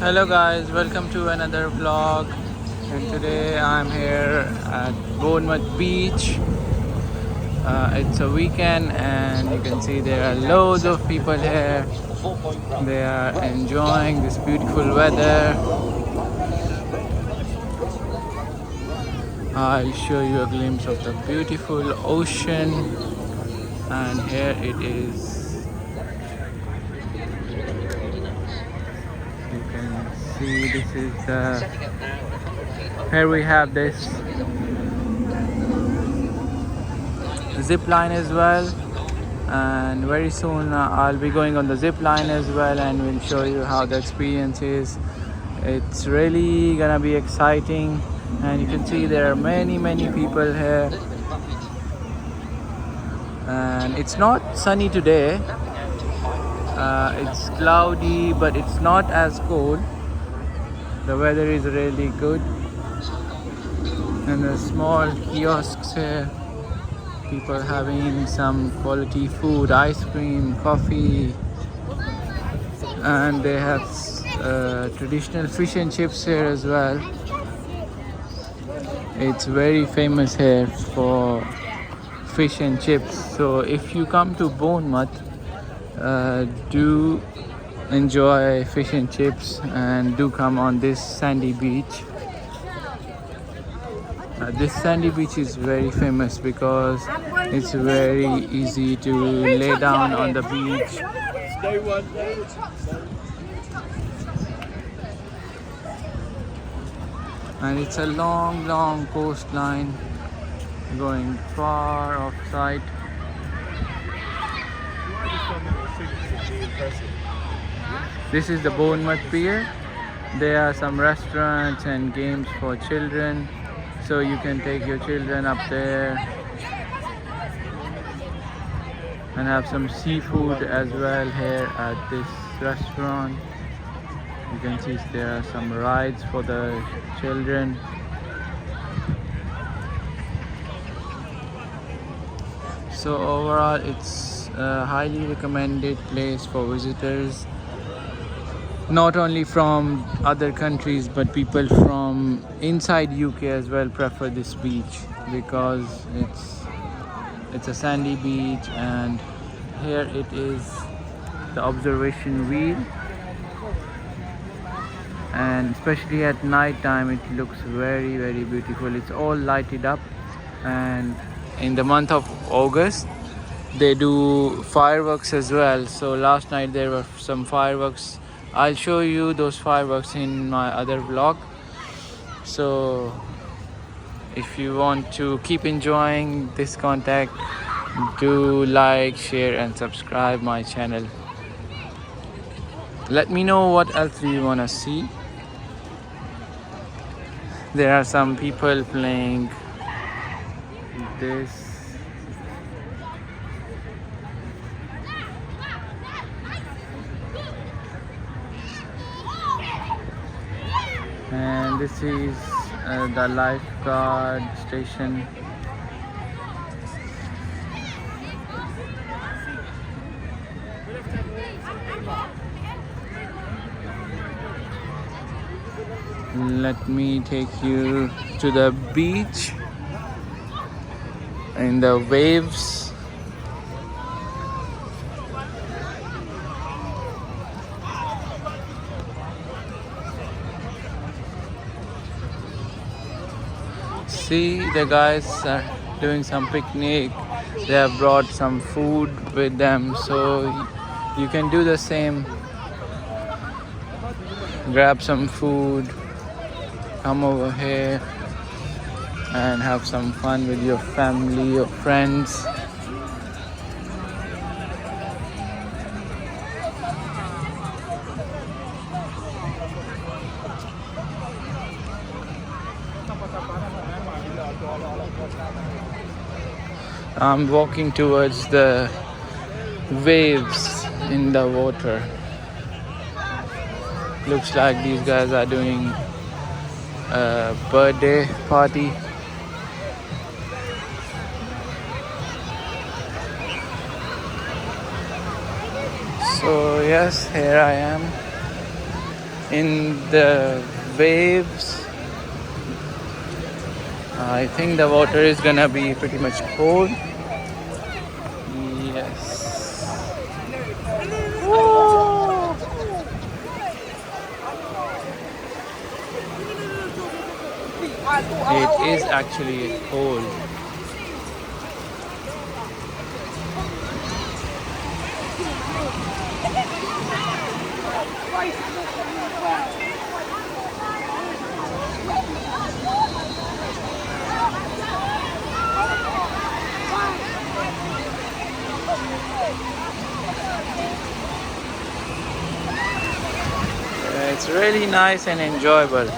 Hello guys, welcome to another vlog. And today I'm here at Bournemouth Beach. It's a weekend and you can see there are loads of people here. They are enjoying this beautiful weather. I'll show you a glimpse of the beautiful ocean, and here it is. You can see this is the here we have this zip line as well, and very soon I'll be going on the zip line as well, and we'll show you how the experience is. It's really gonna be exciting, and you can see there are many people here, and it's not sunny today. It's cloudy, but it's not as cold. The weather is really good, and the small kiosks here, people having some quality food, ice cream, coffee, and they have traditional fish and chips here as well. It's very famous here for fish and chips. So if you come to Bournemouth, do enjoy fish and chips and do come on this sandy beach. This sandy beach is very famous because it's very easy to lay down on the beach. And it's a long coastline going far off sight. This is the Bournemouth Pier. There are some restaurants and games for children, so you can take your children up there and have some seafood as well here at this restaurant. You can see there are some rides for the children. So overall it's a highly recommended place for visitors, not only from other countries but people from inside UK as well prefer this beach because it's a sandy beach, and here it is the observation wheel, and especially at night time it looks very beautiful. It's all lighted up, and in the month of August they do fireworks as well. So last night there were some fireworks. I'll show you those fireworks in my other vlog. So if you want to keep enjoying this content, do like, share and subscribe my channel. Let me know what else do you want to see. There are some people playing this. And this is the lifeguard station. Let me take you to the beach in the waves. See, the guys are doing some picnic. They have brought some food with them, so you can do the same. Grab some food, come over here and have some fun with your family or friends. I'm walking towards the waves in the water. Looks like these guys are doing a birthday party. So yes, here I am in the waves. I think the water is gonna be pretty much cold. Yes. Whoa. It is actually cold. It's really nice and enjoyable.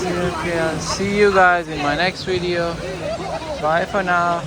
Okay, I'll see you guys in my next video. Bye for now.